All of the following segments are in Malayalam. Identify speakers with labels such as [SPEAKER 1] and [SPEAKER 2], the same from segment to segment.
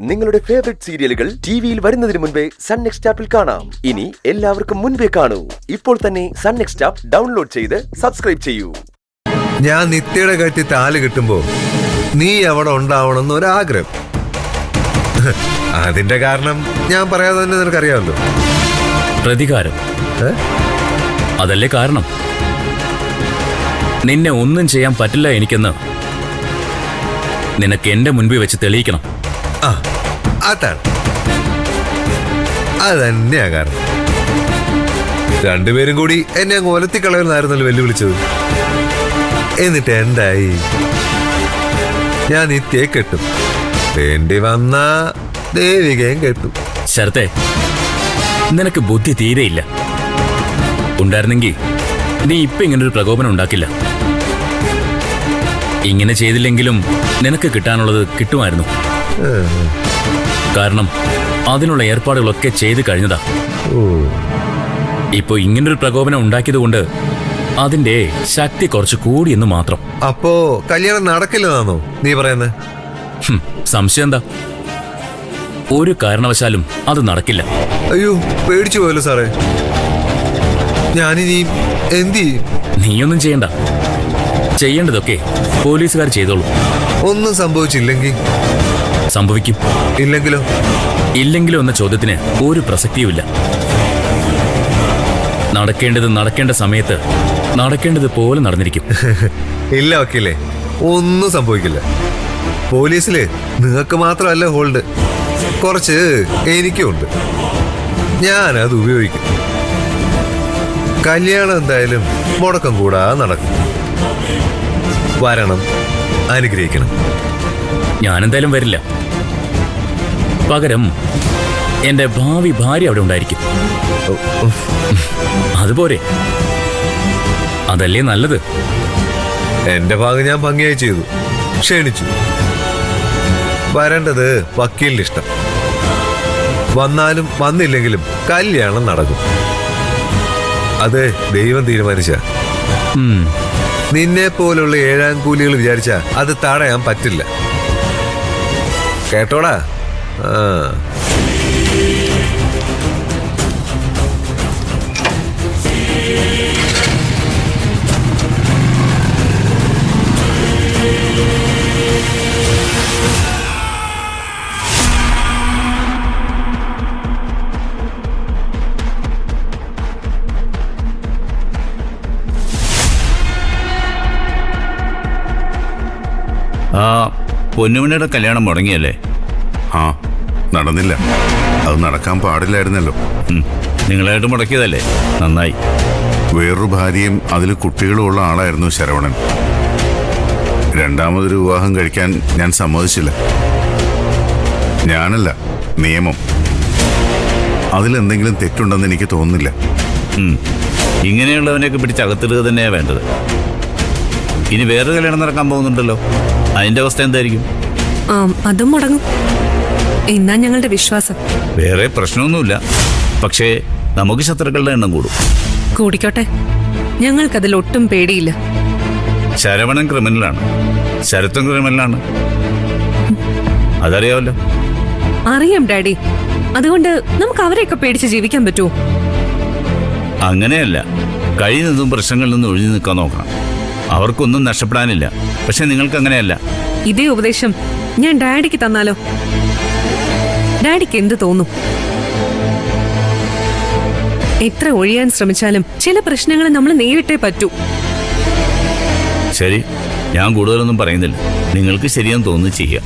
[SPEAKER 1] നിങ്ങളുടെ ഫേവറേറ്റ് സീരിയലുകൾ ടിവിയിൽ വരുന്നതിന് മുൻപേ സൺ നെക്സ്റ്റ് ആപ്പിൽ കാണാം. ഇനി എല്ലാവർക്കും മുൻപേ കാണൂ. ഇപ്പോൾ തന്നെ സൺ നെക്സ്റ്റ് ആപ്പ് ഡൗൺലോഡ് ചെയ്ത് സബ്സ്ക്രൈബ് ചെയ്യൂ.
[SPEAKER 2] ഞാൻ നിത്യയുടെ കഴുത്തി താല് കിട്ടുമ്പോ നീ അവിടെ ഉണ്ടാവണമെന്ന് ഒരാഗ്രഹം. അതിന്റെ കാരണം ഞാൻ പറയാതെ തന്നെ നിനക്കറിയാമല്ലോ.
[SPEAKER 3] പ്രതികാരം അതല്ലേ കാരണം? നിന്നെ ഒന്നും ചെയ്യാൻ പറ്റില്ല എനിക്കെന്ന് നിനക്ക് എന്റെ മുൻപിൽ വെച്ച് തെളിയിക്കണം.
[SPEAKER 2] അതാണ് അതന്നെയാ കാരണം. രണ്ടുപേരും കൂടി എന്നെ അങ്ങ് ഒലത്തിക്കളയുന്നായിരുന്നല്ലോ വെല്ലുവിളിച്ചത്. എന്നിട്ട് എന്തായി? ഞാൻ നിത്യയെ കെട്ടും, വേണ്ടി വന്ന ദേവികയും കെട്ടും.
[SPEAKER 3] ശരത്തെ, നിനക്ക് ബുദ്ധി തീരെയില്ല. ഉണ്ടായിരുന്നെങ്കിൽ നീ ഇപ്പൊ ഇങ്ങനൊരു പ്രകോപനം ഉണ്ടാക്കില്ല. ഇങ്ങനെ ചെയ്തില്ലെങ്കിലും നിനക്ക് കിട്ടാനുള്ളത് കിട്ടുമായിരുന്നു. കാരണം അതിനുള്ള ഏർപ്പാടുകളൊക്കെ ചെയ്തു കഴിഞ്ഞതാ. ഇപ്പൊ ഇങ്ങനൊരു പ്രകോപനം ഉണ്ടാക്കിയത് കൊണ്ട് അതിന്റെ ശക്തി കുറച്ച് കൂടിയെന്ന് മാത്രം.
[SPEAKER 2] അപ്പോ കല്യാണം നടക്കില്ലെന്നാണോ നീ പറയുന്നത്?
[SPEAKER 3] സംശയം എന്താ? ഒരു കാരണവശാലും അത് നടക്കില്ല.
[SPEAKER 2] അയ്യോ, പേടിച്ചു പോയല്ലോ സാറേ. ഞാനിനി എന്ത് ചെയ്യും?
[SPEAKER 3] നീയൊന്നും ചെയ്യണ്ട. ചെയ്യേണ്ടതൊക്കെ പോലീസുകാർ ചെയ്തോളൂ.
[SPEAKER 2] ഒന്നും സംഭവിച്ചില്ലെങ്കിൽ?
[SPEAKER 3] സംഭവിക്കും.
[SPEAKER 2] ഇല്ലെങ്കിലോ?
[SPEAKER 3] ഇല്ലെങ്കിലോ എന്ന ചോദ്യത്തിന് ഒരു പ്രസക്തിയുമില്ല. നടക്കേണ്ടത് നടക്കേണ്ട സമയത്ത് നടക്കേണ്ടത് പോലെ നടന്നിരിക്കും.
[SPEAKER 2] ഇല്ല വക്കീലേ, ഒന്നും സംഭവിക്കില്ല. പോലീസില് നിങ്ങൾക്ക് മാത്രമല്ല ഹോൾഡ്, കുറച്ച് എനിക്കും ഉണ്ട്. ഞാനത് ഉപയോഗിക്കും. കല്യാണം എന്തായാലും മുടക്കം കൂടാതെ നടക്കും. വരണം, അനുഗ്രഹിക്കണം.
[SPEAKER 3] ഞാനെന്തായാലും വരില്ല. പകരം എന്റെ ഭാവി ഭാര്യ അവിടെ ഉണ്ടായിരിക്കും. അതുപോരെ? അതല്ലേ നല്ലത്?
[SPEAKER 2] എന്റെ ഭാഗം ഞാൻ ഭംഗിയായി ചെയ്തു, ക്ഷണിച്ചു. വരേണ്ടത് വക്കീലിന്റെ ഇഷ്ടം. വന്നാലും വന്നില്ലെങ്കിലും കല്യാണം നടക്കും. അത് ദൈവം തീരുമാനിച്ച. നിന്നെ പോലുള്ള ഏഴാം കൂലികൾ വിചാരിച്ച അത് തടയാൻ പറ്റില്ല. കേട്ടോടാ?
[SPEAKER 4] പൊന്നുമണിയുടെ കല്യാണം മുടങ്ങിയല്ലേ?
[SPEAKER 5] നടന്നില്ല. അത് നടക്കാൻ പാടില്ലായിരുന്നല്ലോ.
[SPEAKER 4] നിങ്ങളായിട്ട് മുടക്കിയതല്ലേ? നന്നായി.
[SPEAKER 5] വേറൊരു ഭാര്യയും അതിൽ കുട്ടികളും ഉള്ള ആളായിരുന്നു ശരവണൻ. രണ്ടാമതൊരു വിവാഹം കഴിക്കാൻ ഞാൻ സമ്മതിച്ചില്ല. ഞാനല്ല, നിയമം. അതിലെന്തെങ്കിലും തെറ്റുണ്ടെന്ന് എനിക്ക് തോന്നുന്നില്ല.
[SPEAKER 4] ഇങ്ങനെയുള്ളവനെയൊക്കെ പിടിച്ച് അകത്തിടുക തന്നെയാണ് വേണ്ടത്. ഇനി വേറൊരു കല്യാണം നടക്കാൻ പോകുന്നുണ്ടല്ലോ, അതിന്റെ അവസ്ഥ എന്തായിരിക്കും?
[SPEAKER 6] അതും മുടങ്ങും എന്നാ ഞങ്ങളുടെ വിശ്വാസം.
[SPEAKER 4] വേറെ പ്രശ്നമൊന്നുമില്ല, പക്ഷേ നമുക്ക് ശത്രുക്കളുടെ എണ്ണം കൂടും.
[SPEAKER 6] കൂടിക്കോട്ടെ, ഞങ്ങൾക്കതിൽ ഒട്ടും പേടിയില്ല.
[SPEAKER 4] ശരവണൻ ക്രിമിനലാണ്, ശരത്തും ക്രിമിനലാണ്. അതറിയാമല്ലോ.
[SPEAKER 6] അറിയാം ഡാഡി. അതുകൊണ്ട് നമുക്ക് അവരെയൊക്കെ പേടിച്ച് ജീവിക്കാൻ പറ്റുമോ?
[SPEAKER 4] അങ്ങനെയല്ല, കഴിയുന്നതും പ്രശ്നങ്ങളിൽ നിന്ന് ഒഴിഞ്ഞു നിൽക്കാൻ നോക്കണം. അവർക്കൊന്നും നഷ്ടപ്പെടാനില്ല. പക്ഷെ നിങ്ങൾക്ക് അങ്ങനെയല്ല.
[SPEAKER 6] ഇതേ ഉപദേശം ഞാൻ ഡാഡിക്ക് തന്നാലോ? ഡാഡിക്ക് എന്ത് തോന്നും? എത്ര ഒഴിയാൻ ശ്രമിച്ചാലും ചില പ്രശ്നങ്ങൾ നമ്മൾ നേരിട്ടേ പറ്റൂ.
[SPEAKER 4] ശരി, ഞാൻ കൂടുതലൊന്നും പറയുന്നില്ല. നിങ്ങൾക്ക് ശരിയെന്ന് തോന്നുന്നു ചെയ്യാം.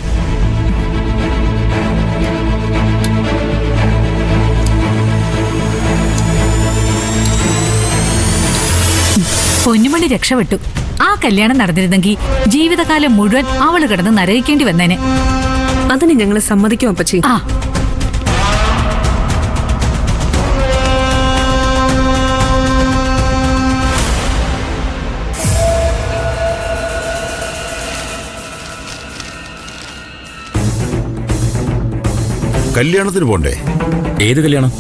[SPEAKER 7] പൊന്നുമണി രക്ഷപ്പെട്ടു. ആ കല്യാണം നടന്നിരുന്നെങ്കിൽ ജീവിതകാലം മുഴുവൻ അവള് കിടന്ന് നരകിക്കേണ്ടി വന്നേനെ.
[SPEAKER 6] അതിന് ഞങ്ങൾ സമ്മതിക്കും അപ്പച്ചി.
[SPEAKER 5] കല്യാണത്തിന് പോണ്ടേ?
[SPEAKER 3] ഏത് കല്യാണം?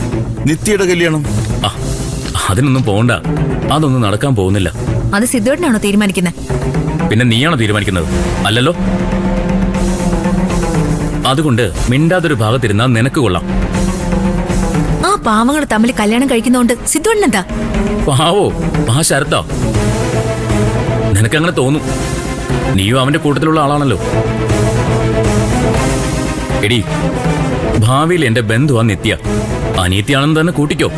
[SPEAKER 5] നിത്യയുടെ കല്യാണം.
[SPEAKER 3] അതിനൊന്നും പോണ്ട. അതൊന്നും നടക്കാൻ പോകുന്നില്ല.
[SPEAKER 7] അത് സിദ്ധുവേട്ടനാണോ തീരുമാനിക്കുന്നത്?
[SPEAKER 3] പിന്നെ നീയാണോ തീരുമാനിക്കുന്നത്? അല്ലല്ലോ. അതുകൊണ്ട് മിണ്ടാതൊരു ഭാഗത്തിരുന്നാ നിനക്ക് കൊള്ളാം.
[SPEAKER 7] ആ പാവങ്ങൾ തമ്മിൽ കല്യാണം കഴിക്കുന്നോണ്ട് സിദ്ധുവണ്ണനെന്താ?
[SPEAKER 3] പാവോ ആ ശരത്തോ? നിനക്കങ്ങനെ തോന്നും. നീയും അവന്റെ കൂട്ടത്തിലുള്ള ആളാണല്ലോ. എടി, ഭാവിയിൽ എന്റെ ബന്ധുവാ നിത്യ. അനിയത്തിയാണെന്ന് തന്നെ കൂട്ടിക്കോ.